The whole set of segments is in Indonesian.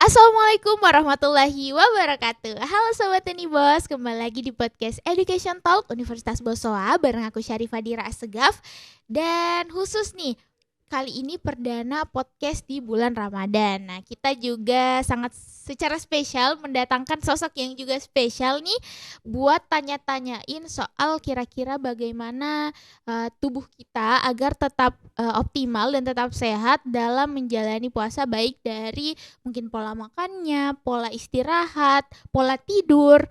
Assalamualaikum warahmatullahi wabarakatuh. Halo Sobat Unibos, kembali lagi di podcast Education Talk Universitas Bosowa bareng aku Syarifah Dira Assegaf. Dan khusus nih, kali ini perdana podcast di bulan Ramadan. Nah, kita juga sangat secara spesial mendatangkan sosok yang juga spesial nih buat tanya-tanyain soal kira-kira bagaimana tubuh kita agar tetap optimal dan tetap sehat dalam menjalani puasa, baik dari mungkin pola makannya, pola istirahat, pola tidur,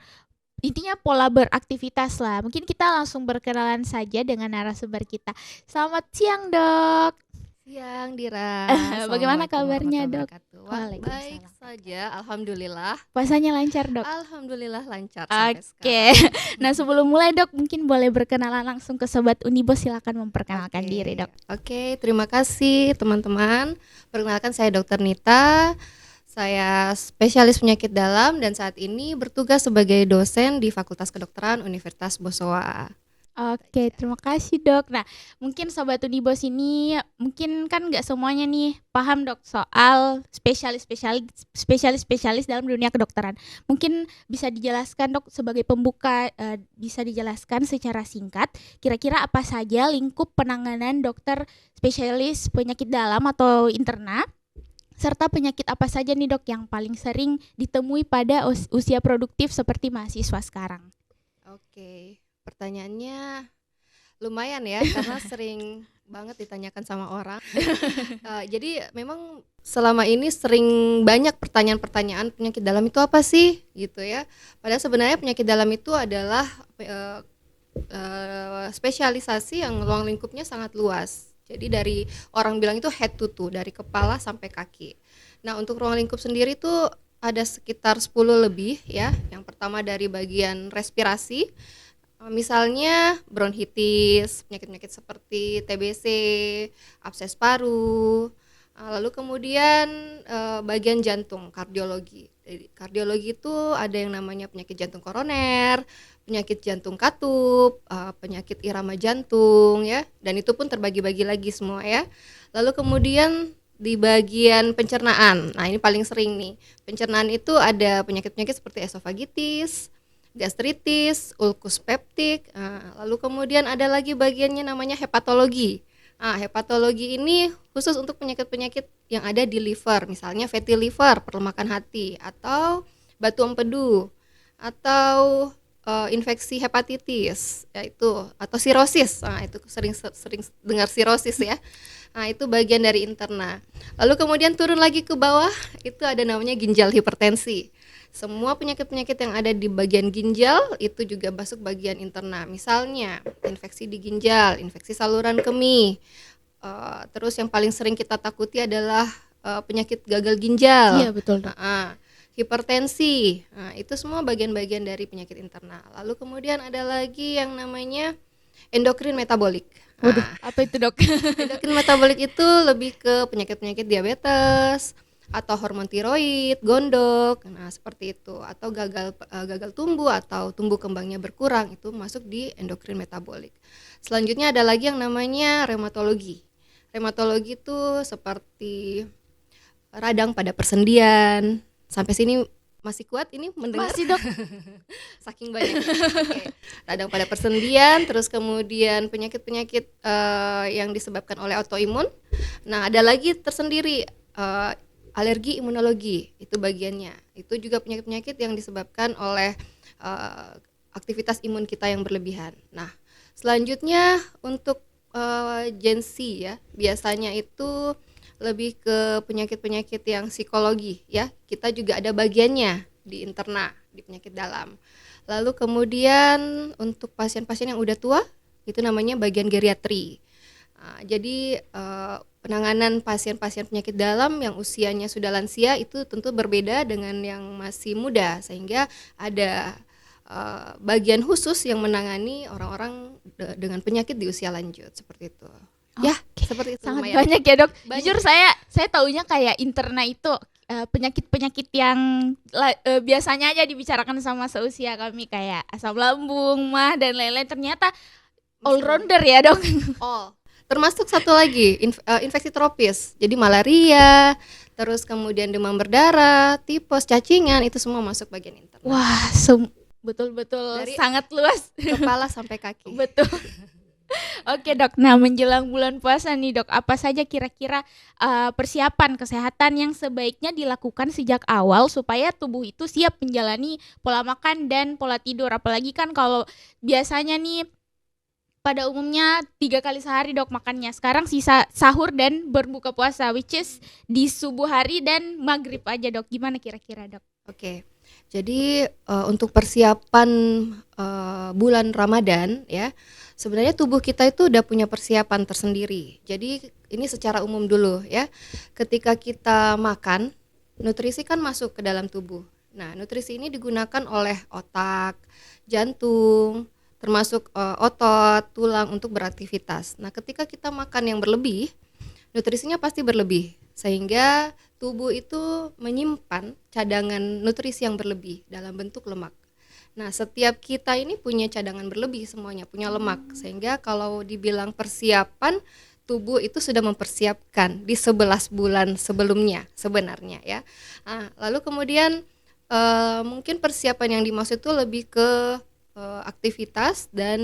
intinya pola beraktivitas lah. Mungkin kita langsung berkenalan saja dengan narasumber kita. Selamat siang, Dok. Siang Dira. Bagaimana Assalamualaikum kabarnya, Dok? warahmatullahi wabarakatuh. Baik saja, alhamdulillah. Puasanya lancar, Dok? Alhamdulillah lancar sampai Oke. sekarang. Nah, sebelum mulai, Dok, mungkin boleh berkenalan langsung ke Sobat Unibos. Silakan memperkenalkan Oke. diri, Dok. Oke, terima kasih teman-teman. Perkenalkan, saya Dr. Nita. Saya spesialis penyakit dalam dan saat ini bertugas sebagai dosen di Fakultas Kedokteran Universitas Bosowa. Oke, terima kasih, Dok. Nah, mungkin Sobat Unibos ini mungkin kan nggak semuanya nih paham, Dok, soal spesialis dalam dunia kedokteran. Mungkin bisa dijelaskan, Dok, sebagai pembuka, bisa dijelaskan secara singkat kira-kira apa saja lingkup penanganan dokter spesialis penyakit dalam atau interna, serta penyakit apa saja nih, Dok, yang paling sering ditemui pada usia produktif seperti mahasiswa sekarang. Oke. Pertanyaannya lumayan ya karena sering banget ditanyakan sama orang. Jadi memang selama ini sering banyak pertanyaan-pertanyaan penyakit dalam itu apa sih gitu ya. Padahal sebenarnya penyakit dalam itu adalah spesialisasi yang ruang lingkupnya sangat luas. Jadi dari orang bilang itu head to toe, dari kepala sampai kaki. Nah, untuk ruang lingkup sendiri itu ada sekitar 10 lebih ya. Yang pertama dari bagian respirasi. Misalnya bronkitis, penyakit-penyakit seperti TBC, abses paru, lalu kemudian bagian jantung, kardiologi. Jadi, kardiologi itu ada yang namanya penyakit jantung koroner, penyakit jantung katup, penyakit irama jantung ya, dan itu pun terbagi-bagi lagi semua ya. Lalu kemudian di bagian pencernaan, nah ini paling sering nih. Pencernaan itu ada penyakit-penyakit seperti esofagitis, gastritis, ulkus peptik, lalu kemudian ada lagi bagiannya namanya hepatologi. Hepatologi ini khusus untuk penyakit-penyakit yang ada di liver, misalnya fatty liver, perlemakan hati, atau batu empedu, atau infeksi hepatitis, yaitu atau sirosis. Itu sering dengar sirosis ya. Itu bagian dari interna. Lalu kemudian turun lagi ke bawah, itu ada namanya ginjal hipertensi. Semua penyakit-penyakit yang ada di bagian ginjal itu juga masuk bagian interna. Misalnya infeksi di ginjal, infeksi saluran kemih. Terus yang paling sering kita takuti adalah penyakit gagal ginjal. Iya, betul, Dok. Hipertensi. Itu semua bagian-bagian dari penyakit interna. Lalu kemudian ada lagi yang namanya endokrin metabolik. Waduh, apa itu, Dok? Endokrin metabolik itu lebih ke penyakit-penyakit diabetes atau hormon tiroid, gondok, nah seperti itu, atau gagal tumbuh atau tumbuh kembangnya berkurang, itu masuk di endokrin metabolik. Selanjutnya ada lagi yang namanya reumatologi. Reumatologi itu seperti radang pada persendian. Sampai sini masih kuat ini mendengar? Masih, Dok. Saking banyak. Okay. Radang pada persendian, terus kemudian penyakit-penyakit yang disebabkan oleh autoimun. Nah, ada lagi tersendiri alergi imunologi, itu bagiannya. Itu juga penyakit-penyakit yang disebabkan oleh aktivitas imun kita yang berlebihan. Nah, selanjutnya untuk Gen Z ya, biasanya itu lebih ke penyakit-penyakit yang psikologi ya. Kita juga ada bagiannya di interna, di penyakit dalam. Lalu kemudian untuk pasien-pasien yang udah tua, itu namanya bagian geriatri. Jadi penanganan pasien-pasien penyakit dalam yang usianya sudah lansia itu tentu berbeda dengan yang masih muda, sehingga ada bagian khusus yang menangani orang-orang dengan penyakit di usia lanjut seperti itu. Ya, seperti itu. Sangat lumayan banyak ya, Dok. banyak. Jujur saya taunya kayak interna itu penyakit-penyakit yang biasanya aja dibicarakan sama seusia kami, kayak asam lambung, mah, dan lain-lain. Ternyata all rounder ya, Dok. All Termasuk satu lagi infeksi tropis. Jadi malaria, terus kemudian demam berdarah, tipes, cacingan itu semua masuk bagian internal. Wah, betul-betul Dari sangat luas. kepala sampai kaki. Betul. Oke dok, nah menjelang bulan puasa nih dok, apa saja kira-kira persiapan kesehatan yang sebaiknya dilakukan sejak awal supaya tubuh itu siap menjalani pola makan dan pola tidur. Apalagi kan kalau biasanya nih pada umumnya 3 kali sehari dok makannya. Sekarang sisa sahur dan berbuka puasa, which is di subuh hari dan maghrib aja dok. Gimana kira-kira dok? Oke. Jadi untuk persiapan bulan Ramadan ya, sebenarnya tubuh kita itu udah punya persiapan tersendiri. Jadi ini secara umum dulu ya. Ketika kita makan, nutrisi kan masuk ke dalam tubuh. Nah, nutrisi ini digunakan oleh otak, jantung, termasuk otot, tulang untuk beraktivitas. Nah, ketika kita makan yang berlebih, nutrisinya pasti berlebih, sehingga tubuh itu menyimpan cadangan nutrisi yang berlebih dalam bentuk lemak. Nah, setiap kita ini punya cadangan berlebih semuanya, punya lemak, sehingga kalau dibilang persiapan, tubuh itu sudah mempersiapkan di 11 bulan sebelumnya sebenarnya ya. Nah, lalu kemudian mungkin persiapan yang dimaksud itu lebih ke aktivitas dan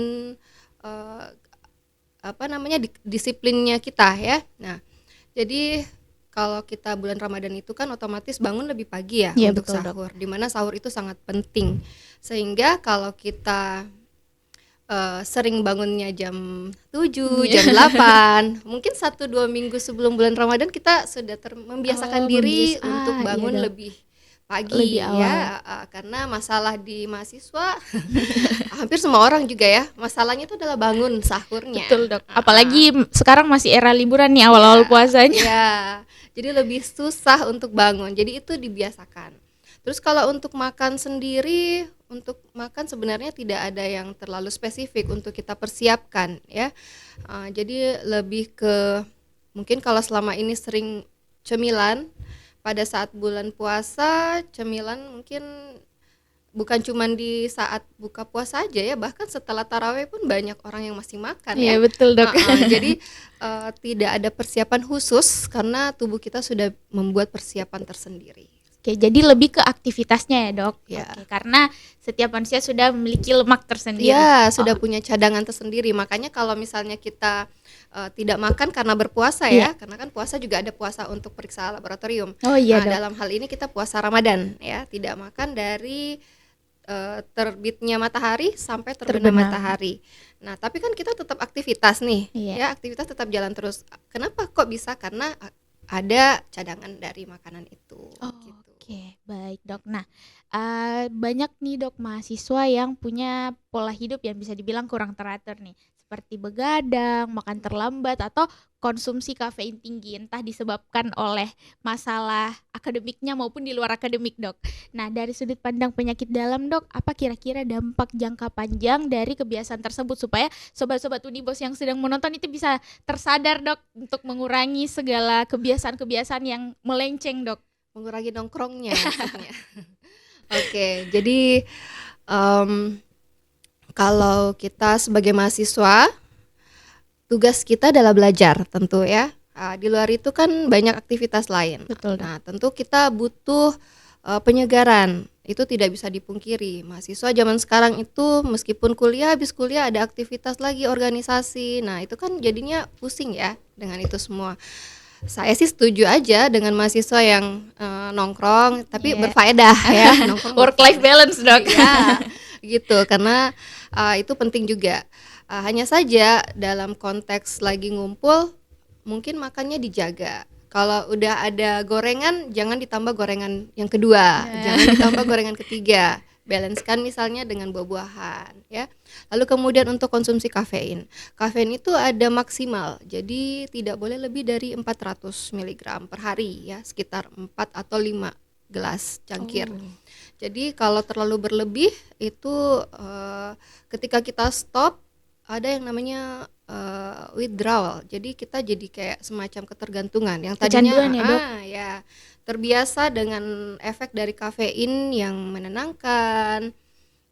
disiplinnya kita ya. Nah, jadi kalau kita bulan Ramadan itu kan otomatis bangun lebih pagi ya untuk betul, sahur. Dimana sahur itu sangat penting. Sehingga kalau kita sering bangunnya jam 7, jam 8, mungkin 1-2 minggu sebelum bulan Ramadan kita sudah membiasakan diri untuk bangun lebih pagi ya, karena masalah di mahasiswa hampir semua orang juga ya, masalahnya itu adalah bangun sahurnya. Betul dok, apalagi sekarang masih era liburan nih awal-awal puasanya. Ya, jadi lebih susah untuk bangun, jadi itu dibiasakan. Terus kalau untuk makan sendiri, untuk makan sebenarnya tidak ada yang terlalu spesifik untuk kita persiapkan ya. Jadi lebih ke mungkin kalau selama ini sering cemilan, pada saat bulan puasa cemilan mungkin bukan cuma di saat buka puasa aja ya, bahkan setelah tarawih pun banyak orang yang masih makan ya. Iya betul dok. Jadi tidak ada persiapan khusus karena tubuh kita sudah membuat persiapan tersendiri. Oke, jadi lebih ke aktivitasnya ya dok. Ya. Oke, karena setiap manusia sudah memiliki lemak tersendiri. Ya, sudah punya cadangan tersendiri. Makanya kalau misalnya kita tidak makan karena berpuasa ya, karena kan puasa juga ada puasa untuk periksa laboratorium. Oh iya dok. Dalam hal ini kita puasa Ramadan ya, tidak makan dari terbitnya matahari sampai terbenam matahari. Nah, tapi kan kita tetap aktivitas nih, ya aktivitas tetap jalan terus. Kenapa kok bisa? Karena ada cadangan dari makanan itu. Gitu. Oke, baik dok. Nah, banyak nih dok mahasiswa yang punya pola hidup yang bisa dibilang kurang teratur nih, seperti begadang, makan terlambat, atau konsumsi kafein tinggi, entah disebabkan oleh masalah akademiknya maupun di luar akademik dok. Nah, dari sudut pandang penyakit dalam dok, apa kira-kira dampak jangka panjang dari kebiasaan tersebut supaya sobat-sobat Unibos yang sedang menonton itu bisa tersadar dok untuk mengurangi segala kebiasaan-kebiasaan yang melenceng dok? Mengurangi nongkrongnya maksudnya. Oke, jadi kalau kita sebagai mahasiswa, tugas kita adalah belajar tentu ya. Di luar itu kan banyak aktivitas lain. Betul. Nah, tentu kita butuh penyegaran. Itu tidak bisa dipungkiri. Mahasiswa zaman sekarang itu meskipun habis kuliah ada aktivitas lagi, organisasi. Nah, itu kan jadinya pusing ya dengan itu semua. Saya sih setuju aja dengan mahasiswa yang nongkrong tapi berfaedah ya. Work life balance dok. Ya, gitu, karena itu penting juga. Hanya saja dalam konteks lagi ngumpul mungkin makannya dijaga. Kalau udah ada gorengan jangan ditambah gorengan yang kedua, jangan ditambah gorengan ketiga. Balancekan misalnya dengan buah-buahan ya. Lalu kemudian untuk konsumsi kafein. Kafein itu ada maksimal. Jadi tidak boleh lebih dari 400 mg per hari ya, sekitar 4 atau 5 gelas cangkir. Jadi kalau terlalu berlebih itu ketika kita stop ada yang namanya withdrawal. Jadi kita jadi kayak semacam ketergantungan yang tadinya terbiasa dengan efek dari kafein yang menenangkan,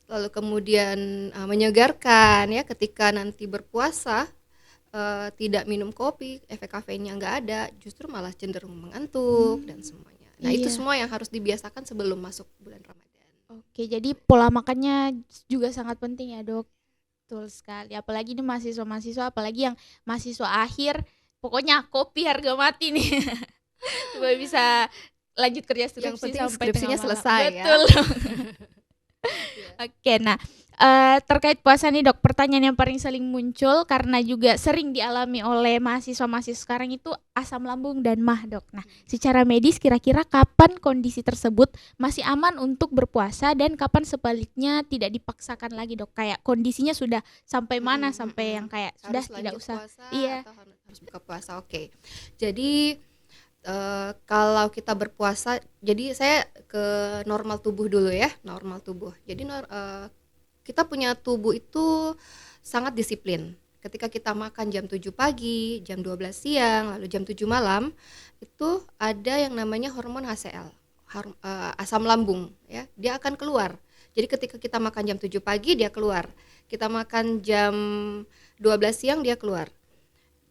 lalu kemudian menyegarkan ya, ketika nanti berpuasa tidak minum kopi, efek kafeinnya nggak ada, justru malah cenderung mengantuk dan semuanya. Nah itu Iya. semua yang harus dibiasakan sebelum masuk bulan Ramadan. Oke, jadi pola makannya juga sangat penting ya, Dok. Betul sekali. Apalagi ini mahasiswa-mahasiswa, apalagi yang mahasiswa akhir, pokoknya kopi harga mati nih. Supaya bisa lanjut kerja Yang skripsi penting sampai skripsinya tengah malam. selesai ya. Betul. Oke, nah terkait puasa nih Dok, pertanyaan yang paling sering muncul karena juga sering dialami oleh mahasiswa-mahasiswa sekarang itu asam lambung dan MAH Dok. Nah, secara medis kira-kira kapan kondisi tersebut masih aman untuk berpuasa dan kapan sebaliknya tidak dipaksakan lagi Dok? Kayak kondisinya sudah sampai mana, sampai yang kayak sudah Harus tidak lanjut usah. puasa Iya. atau harus buka puasa. Oke. Jadi kalau kita berpuasa, jadi saya ke normal tubuh dulu ya, normal tubuh. Jadi kita punya tubuh itu sangat disiplin. Ketika kita makan jam 7 pagi, jam 12 siang, lalu jam 7 malam, itu ada yang namanya hormon HCl, asam lambung ya. Dia akan keluar. Jadi ketika kita makan jam 7 pagi dia keluar. Kita makan jam 12 siang dia keluar.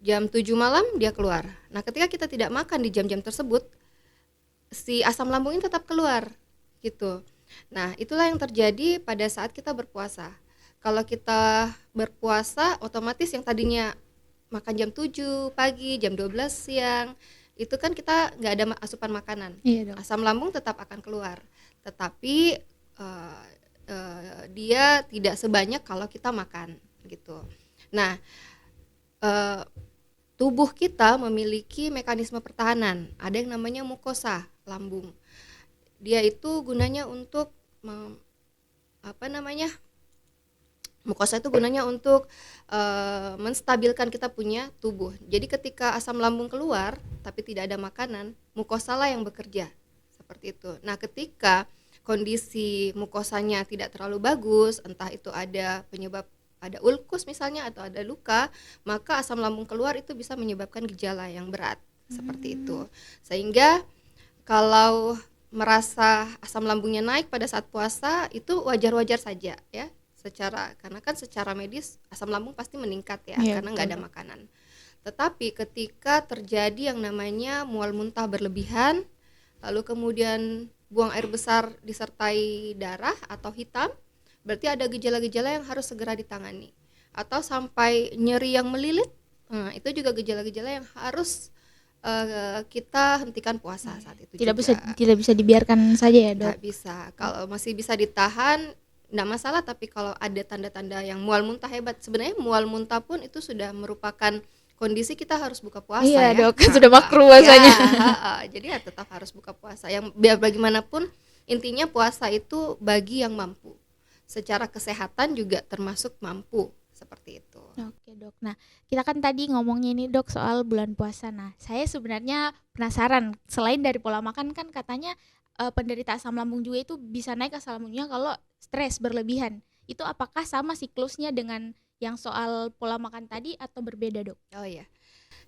Jam 7 malam dia keluar. Nah, ketika kita tidak makan di jam-jam tersebut, si asam lambung ini tetap keluar gitu. Nah, itulah yang terjadi pada saat kita berpuasa. Kalau kita berpuasa, otomatis yang tadinya makan jam 7 pagi, jam 12 siang, itu kan kita nggak ada asupan makanan. Iya, Dok. Asam lambung tetap akan keluar. Tetapi dia tidak sebanyak kalau kita makan gitu. Nah, tubuh kita memiliki mekanisme pertahanan. Ada yang namanya mukosa lambung. Dia itu gunanya untuk mukosa itu gunanya untuk menstabilkan kita punya tubuh. Jadi ketika asam lambung keluar tapi tidak ada makanan, mukosa lah yang bekerja. Seperti itu. Nah, ketika kondisi mukosanya tidak terlalu bagus, entah itu ada penyebab, ada ulkus misalnya atau ada luka, maka asam lambung keluar itu bisa menyebabkan gejala yang berat seperti itu. Sehingga kalau merasa asam lambungnya naik pada saat puasa itu wajar-wajar saja ya, karena kan secara medis asam lambung pasti meningkat ya, karena nggak ada makanan. Tetapi ketika terjadi yang namanya mual muntah berlebihan, lalu kemudian buang air besar disertai darah atau hitam, berarti ada gejala-gejala yang harus segera ditangani. Atau sampai nyeri yang melilit, itu juga gejala-gejala yang harus kita hentikan puasa saat itu. Tidak bisa dibiarkan saja ya Dok. Nggak bisa. Kalau masih bisa ditahan, nggak masalah. Tapi kalau ada tanda-tanda yang mual muntah hebat, sebenarnya mual muntah pun itu sudah merupakan kondisi kita harus buka puasa. Iya, ya. Dok, sudah makruh puasanya. Jadi ya tetap harus buka puasa. Yang biar bagaimanapun intinya puasa itu bagi yang mampu. Secara kesehatan juga termasuk mampu, seperti itu. Oke Dok, nah kita kan tadi ngomongnya ini Dok soal bulan puasa. Nah saya sebenarnya penasaran, selain dari pola makan kan katanya penderita asam lambung juga itu bisa naik asam lambungnya kalau stres berlebihan. Itu apakah sama siklusnya dengan yang soal pola makan tadi atau berbeda Dok? Oh iya,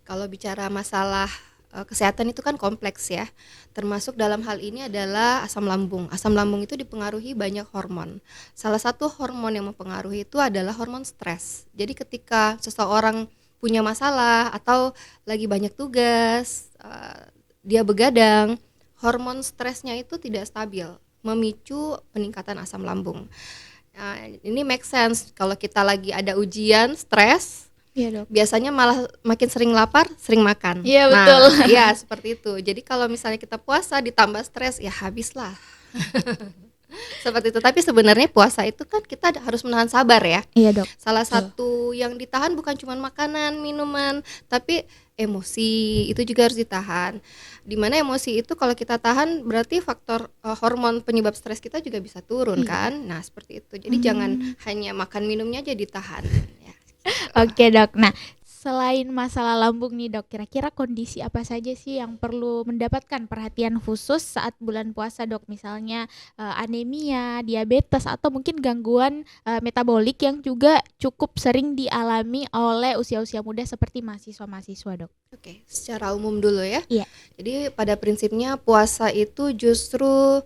kalau bicara masalah kesehatan itu kan kompleks ya. Termasuk dalam hal ini adalah asam lambung. Asam lambung itu dipengaruhi banyak hormon. Salah satu hormon yang mempengaruhi itu adalah hormon stres. Jadi ketika seseorang punya masalah atau lagi banyak tugas, dia begadang, hormon stresnya itu tidak stabil, memicu peningkatan asam lambung. Nah, ini make sense kalau kita lagi ada ujian, stres. Iya Dok. Biasanya malah makin sering lapar, sering makan. Iya betul. Iya seperti itu. Jadi kalau misalnya kita puasa ditambah stres, ya habislah. Seperti itu. Tapi sebenarnya puasa itu kan kita harus menahan sabar ya. Iya Dok. Salah satu yang ditahan bukan cuma makanan, minuman, tapi emosi itu juga harus ditahan. Dimana emosi itu kalau kita tahan berarti faktor hormon penyebab stres kita juga bisa turun kan. Nah seperti itu. Jadi jangan hanya makan minumnya aja ditahan ya. Oke Dok, nah selain masalah lambung nih Dok, kira-kira kondisi apa saja sih yang perlu mendapatkan perhatian khusus saat bulan puasa Dok? Misalnya anemia, diabetes, atau mungkin gangguan metabolik yang juga cukup sering dialami oleh usia-usia muda seperti mahasiswa-mahasiswa Dok. Oke, secara umum dulu ya. Iya. Jadi pada prinsipnya puasa itu justru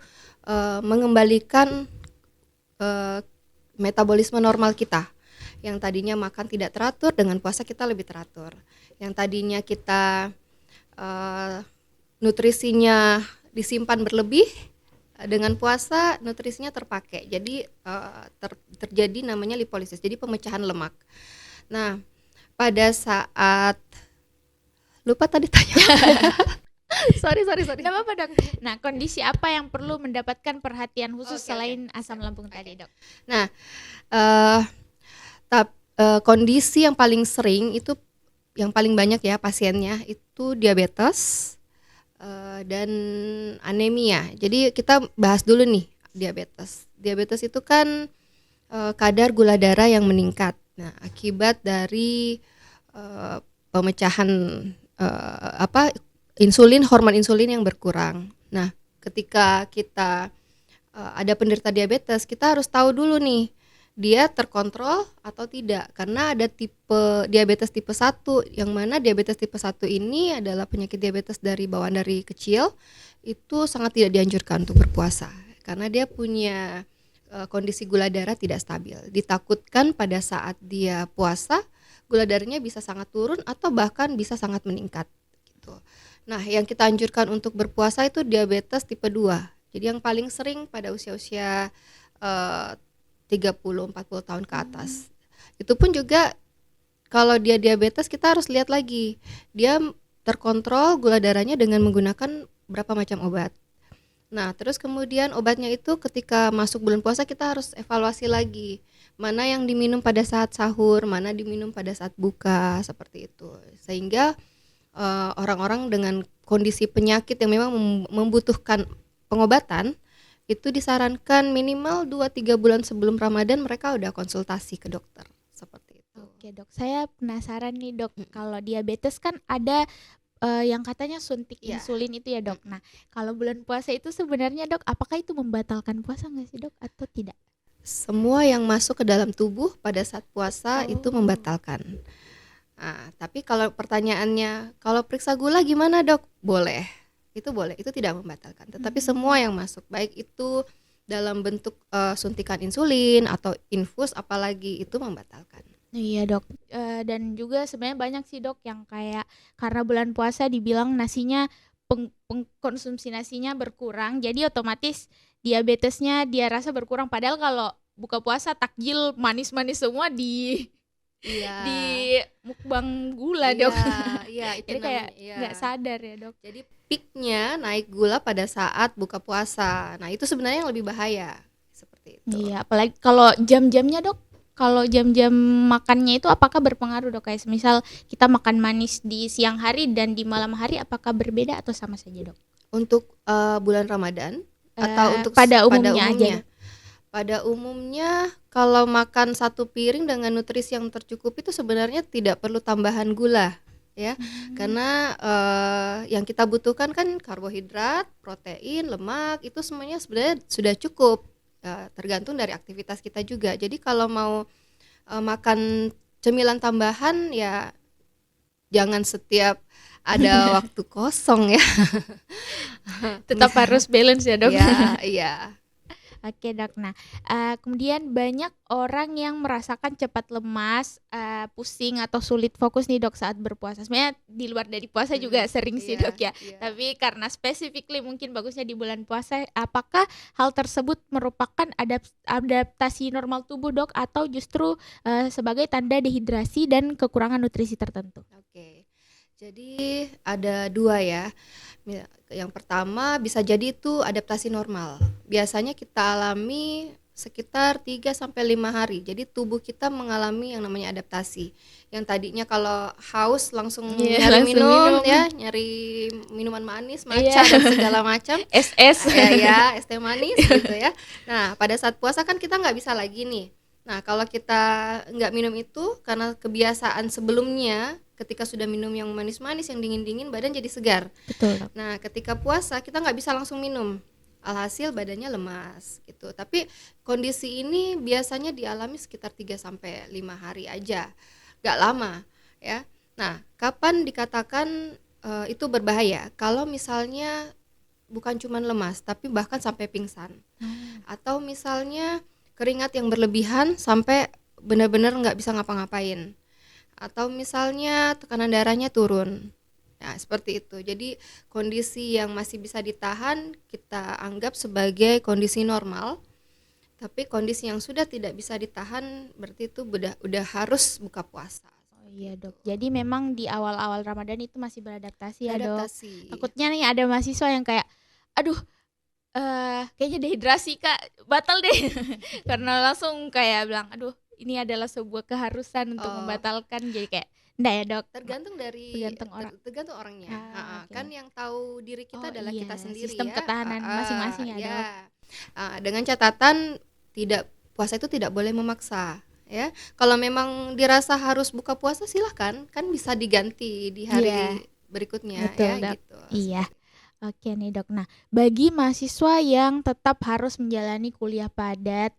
mengembalikan metabolisme normal kita. Yang tadinya makan tidak teratur, dengan puasa kita lebih teratur. Yang tadinya kita nutrisinya disimpan berlebih, dengan puasa nutrisinya terpakai. Jadi terjadi namanya lipolisis, jadi pemecahan lemak. Nah, pada saat lupa tadi tanya. sorry. Nggak apa-apa dok. Nah, kondisi apa yang perlu mendapatkan perhatian khusus selain asam lambung tadi dok? Nah, kondisi yang paling sering itu, yang paling banyak ya pasiennya itu diabetes dan anemia. Jadi kita bahas dulu nih diabetes. Diabetes itu kan kadar gula darah yang meningkat. Nah, akibat dari pemecahan hormon insulin yang berkurang. Nah, ketika kita ada penderita diabetes, kita harus tahu dulu nih dia terkontrol atau tidak, karena ada tipe diabetes tipe 1, yang mana diabetes tipe 1 ini adalah penyakit diabetes dari bawaan dari kecil, itu sangat tidak dianjurkan untuk berpuasa karena dia punya kondisi gula darah tidak stabil. Ditakutkan pada saat dia puasa gula darahnya bisa sangat turun atau bahkan bisa sangat meningkat gitu. Nah, yang kita anjurkan untuk berpuasa itu diabetes tipe 2. Jadi yang paling sering pada usia-usia 30-40 tahun ke atas. Itu pun juga kalau dia diabetes kita harus lihat lagi dia terkontrol gula darahnya dengan menggunakan berapa macam obat. Nah, terus kemudian obatnya itu ketika masuk bulan puasa kita harus evaluasi lagi, mana yang diminum pada saat sahur, mana diminum pada saat buka, seperti itu. Sehingga orang-orang dengan kondisi penyakit yang memang membutuhkan pengobatan itu disarankan minimal 2-3 bulan sebelum Ramadan mereka udah konsultasi ke dokter, seperti itu. Oke dok, saya penasaran nih dok, kalau diabetes kan ada yang katanya suntik insulin itu ya dok. Nah, kalau bulan puasa itu sebenarnya dok, apakah itu membatalkan puasa nggak sih dok atau tidak? Semua yang masuk ke dalam tubuh pada saat puasa itu membatalkan. Nah, tapi kalau pertanyaannya, kalau periksa gula gimana dok? Boleh, itu boleh, itu tidak membatalkan. Tetapi semua yang masuk, baik itu dalam bentuk suntikan insulin atau infus, apalagi itu membatalkan. Iya dok, dan juga sebenarnya banyak sih dok yang kayak karena bulan puasa dibilang nasinya konsumsi nasinya berkurang, jadi otomatis diabetesnya dia rasa berkurang. Padahal kalau buka puasa takjil manis-manis semua di mukbang gula dok. Iya, itu jadi kayak nggak sadar ya dok. Jadi peaknya naik gula pada saat buka puasa. Nah itu sebenarnya yang lebih bahaya, seperti itu. Iya, apalagi kalau jam-jamnya dok. Kalau jam-jam makannya itu apakah berpengaruh dok? Kayak misal kita makan manis di siang hari dan di malam hari, apakah berbeda atau sama saja dok? Untuk bulan Ramadan atau untuk pada umumnya aja? Pada umumnya kalau makan satu piring dengan nutrisi yang tercukupi itu sebenarnya tidak perlu tambahan gula ya, karena yang kita butuhkan kan karbohidrat, protein, lemak, itu semuanya sebenarnya sudah cukup. Tergantung dari aktivitas kita juga. Jadi kalau mau makan cemilan tambahan ya jangan setiap ada waktu kosong ya. Tetap harus balance ya dok. Iya. Oke dok, nah kemudian banyak orang yang merasakan cepat lemas, pusing atau sulit fokus nih dok saat berpuasa. Sebenarnya di luar dari puasa juga sering sih dok ya. Tapi karena specifically mungkin bagusnya di bulan puasa, apakah hal tersebut merupakan adaptasi normal tubuh dok atau justru sebagai tanda dehidrasi dan kekurangan nutrisi tertentu? Oke, jadi ada dua ya. Yang pertama bisa jadi itu adaptasi normal. Biasanya kita alami sekitar 3-5 hari. Jadi tubuh kita mengalami yang namanya adaptasi. Yang tadinya kalau haus langsung nyari minum ya, nyari minuman manis, matcha dan segala macam. Es teh manis gitu ya. Nah, pada saat puasa kan kita nggak bisa lagi nih. Nah, kalau kita nggak minum itu karena kebiasaan sebelumnya ketika sudah minum yang manis-manis, yang dingin-dingin, badan jadi segar. Betul. Nah, ketika puasa kita nggak bisa langsung minum, alhasil badannya lemas gitu. Tapi kondisi ini biasanya dialami sekitar 3-5 hari aja, nggak lama ya. Nah, kapan dikatakan itu berbahaya? Kalau misalnya bukan cuma lemas, tapi bahkan sampai pingsan, atau misalnya keringat yang berlebihan sampai benar-benar nggak bisa ngapa-ngapain, atau misalnya tekanan darahnya turun. Nah, seperti itu. Jadi kondisi yang masih bisa ditahan kita anggap sebagai kondisi normal, tapi kondisi yang sudah tidak bisa ditahan berarti itu udah harus buka puasa. Oh iya dok, jadi memang di awal-awal Ramadan itu masih beradaptasi ya dok. Adaptasi. Takutnya nih ada mahasiswa yang kayak, aduh kayaknya dehidrasi kak, batal deh. Karena langsung kayak bilang, aduh ini adalah sebuah keharusan untuk Oh, membatalkan. Jadi kayak, enggak ya dok, tergantung orang. tergantung orangnya. Oke. Kan yang tahu diri kita Oh adalah iya, kita sendiri sistem ya. ketahanan masing-masing ya dok. Dengan catatan puasa itu tidak boleh memaksa ya. Kalau memang dirasa harus buka puasa silahkan, kan bisa diganti di hari Iya, berikutnya betul ya dok. gitu. Iya. Oke nih dok. Nah, bagi mahasiswa yang tetap harus menjalani kuliah padat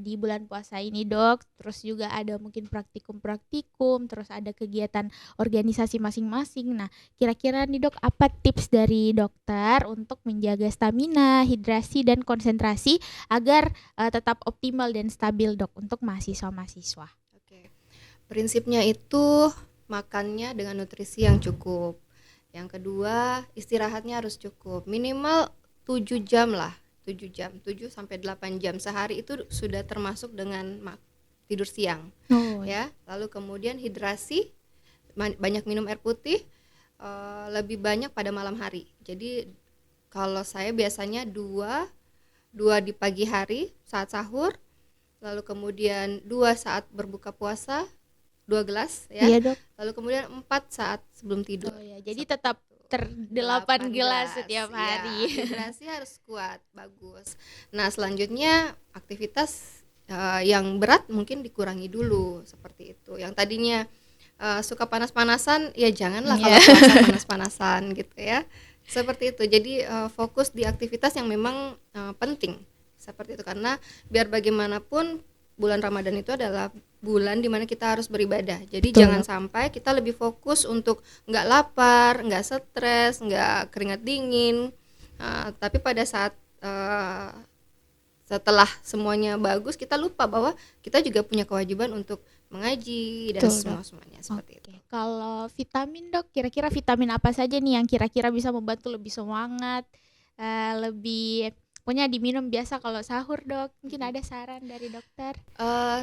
di bulan puasa ini dok, terus juga ada mungkin praktikum-praktikum, terus ada kegiatan organisasi masing-masing. Nah, kira-kira nih dok, apa tips dari dokter untuk menjaga stamina, hidrasi, dan konsentrasi agar tetap optimal dan stabil dok untuk mahasiswa-mahasiswa? Oke. Prinsipnya itu makannya dengan nutrisi yang cukup. Yang kedua, istirahatnya harus cukup. Minimal 7 jam lah, 7 jam, 7 sampai 8 jam sehari itu sudah termasuk dengan tidur siang Oh, ya. Lalu kemudian hidrasi, banyak minum air putih, lebih banyak pada malam hari. Jadi kalau saya biasanya dua di pagi hari saat sahur, lalu kemudian 2 saat berbuka puasa, 2 gelas ya. iya dok. Lalu kemudian 4 saat sebelum tidur. Oh ya, jadi Seperti tetap itu. 8 gelas setiap Ya, hari. hidrasi harus kuat, bagus. Nah, selanjutnya aktivitas yang berat mungkin dikurangi dulu seperti itu. Yang tadinya suka panas-panasan, ya janganlah kalau puasa panas-panasan gitu ya. Seperti itu. Jadi fokus di aktivitas yang memang penting. Seperti itu, karena biar bagaimanapun bulan Ramadan itu adalah bulan dimana kita harus beribadah. Jadi Betul. jangan sampai kita lebih fokus untuk nggak lapar, nggak stres, nggak keringat dingin. Tapi pada saat setelah semuanya bagus, kita lupa bahwa kita juga punya kewajiban untuk mengaji dan Betul, Dok. semuanya seperti itu. Oke, kalau vitamin dok, kira-kira vitamin apa saja nih yang kira-kira bisa membantu lebih semangat, lebih pokoknya diminum biasa kalau sahur dok? Mungkin ada saran dari dokter?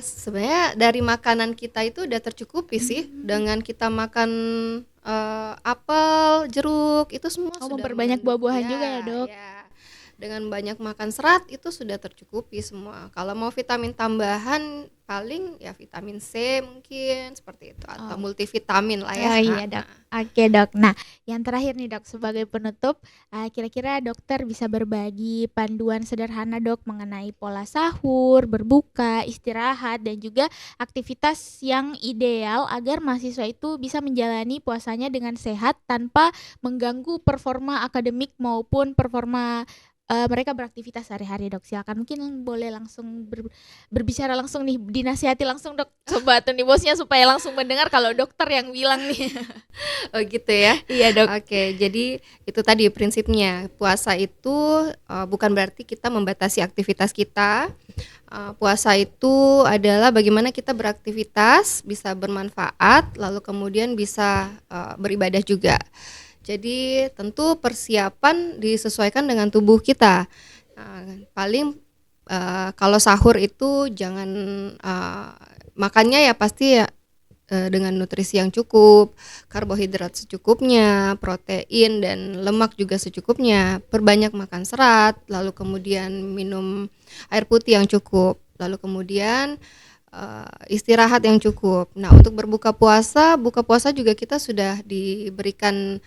Sebenarnya dari makanan kita itu udah tercukupi sih, dengan kita makan apel, jeruk itu semua Oh, sudah memperbanyak mengandung, buah-buahan juga ya dok? dengan banyak makan serat itu sudah tercukupi semua. Kalau mau vitamin tambahan paling ya vitamin C mungkin seperti itu, atau Oh. multivitamin lah ya. Oh iya dok. Oke dok. Nah, yang terakhir nih dok, sebagai penutup, kira-kira dokter bisa berbagi panduan sederhana dok mengenai pola sahur, berbuka, istirahat, dan juga aktivitas yang ideal agar mahasiswa itu bisa menjalani puasanya dengan sehat tanpa mengganggu performa akademik maupun performa mereka beraktivitas sehari-hari dok. Silakan, mungkin boleh langsung berbicara langsung nih, dinasihati langsung dok. Coba tuh nih bosnya supaya langsung mendengar kalau dokter yang bilang nih. Oh gitu ya. Iya dok. Oke, jadi itu tadi prinsipnya. Puasa itu bukan berarti kita membatasi aktivitas kita. Puasa itu adalah bagaimana kita beraktivitas bisa bermanfaat, lalu kemudian bisa beribadah juga. Jadi tentu persiapan disesuaikan dengan tubuh kita. Paling kalau sahur itu jangan makannya ya pasti ya dengan nutrisi yang cukup, karbohidrat secukupnya, protein dan lemak juga secukupnya. Perbanyak makan serat, lalu kemudian minum air putih yang cukup, lalu kemudian istirahat yang cukup. Nah, untuk buka puasa juga kita sudah diberikan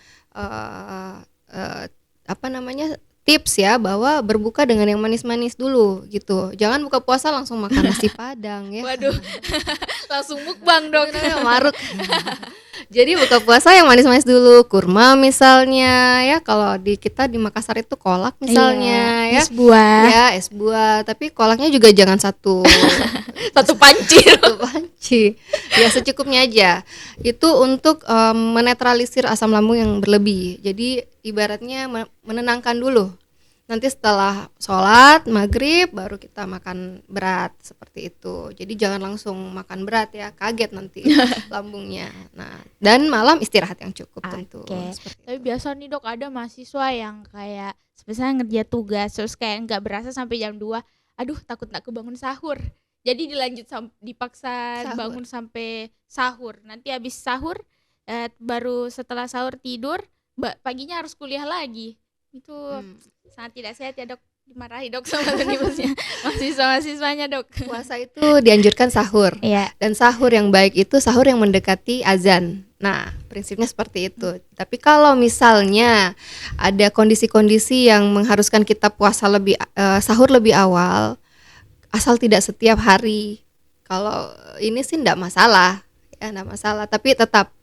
tips ya, bahwa berbuka dengan yang manis-manis dulu gitu. Jangan buka puasa langsung makan nasi padang ya. Waduh, langsung mukbang dok. Maruk. Jadi buka puasa yang manis-manis dulu, kurma misalnya ya. Kalau kita di Makassar itu kolak misalnya ya. Es buah. Ya, es buah, tapi kolaknya juga jangan satu panci. satu panci. Ya secukupnya aja. Itu untuk menetralisir asam lambung yang berlebih. Jadi ibaratnya menenangkan dulu. Nanti setelah sholat maghrib baru kita makan berat seperti itu. Jadi jangan langsung makan berat ya, kaget nanti lambungnya. Nah, dan malam istirahat yang cukup tentu. Oke. Seperti Tapi biasa nih dok, ada mahasiswa yang kayak misalnya ngerja tugas terus kayak nggak berasa sampai jam 2. Aduh, takut nggak kebangun sahur. Jadi dipaksa Sahur. bangun sampai sahur. Nanti habis sahur baru setelah sahur tidur, paginya harus kuliah lagi. Itu sangat tidak sehat ya dok. Dimarahi dok sama univasnya mahasiswa-mahasiswanya dok. puasa itu dianjurkan sahur. Iya. Dan sahur yang baik itu sahur yang mendekati azan. Nah, prinsipnya seperti itu. Tapi kalau misalnya ada kondisi-kondisi yang mengharuskan kita sahur lebih awal, asal tidak setiap hari. Kalau ini sih enggak masalah, ya enggak masalah. Tapi tetap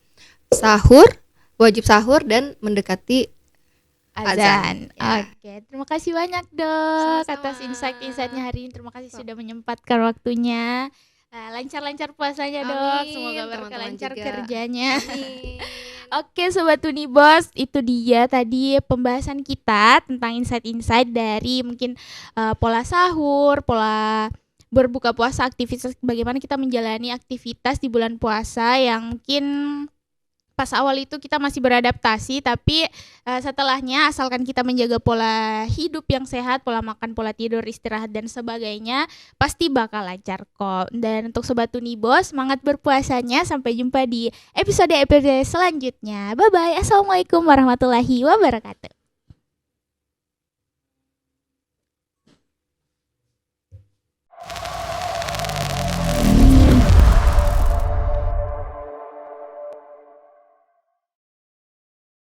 wajib sahur dan mendekati Azan. ya. Oke, terima kasih banyak dok Sama-sama. atas insight-insightnya hari ini. Terima kasih sudah menyempatkan waktunya. Lancar-lancar puasanya dok. Amin, Semoga teman-teman berkelancar juga. kerjanya. Amin. Oke Sobat Unibos, itu dia tadi pembahasan kita tentang insight-insight dari mungkin pola sahur, pola berbuka puasa, aktivitas bagaimana kita menjalani aktivitas di bulan puasa yang mungkin pas awal itu kita masih beradaptasi, tapi setelahnya asalkan kita menjaga pola hidup yang sehat, pola makan, pola tidur, istirahat dan sebagainya, pasti bakal lancar kok. Dan untuk Sobat Unibos, semangat berpuasanya. Sampai jumpa di episode selanjutnya. Bye bye. Assalamualaikum warahmatullahi wabarakatuh.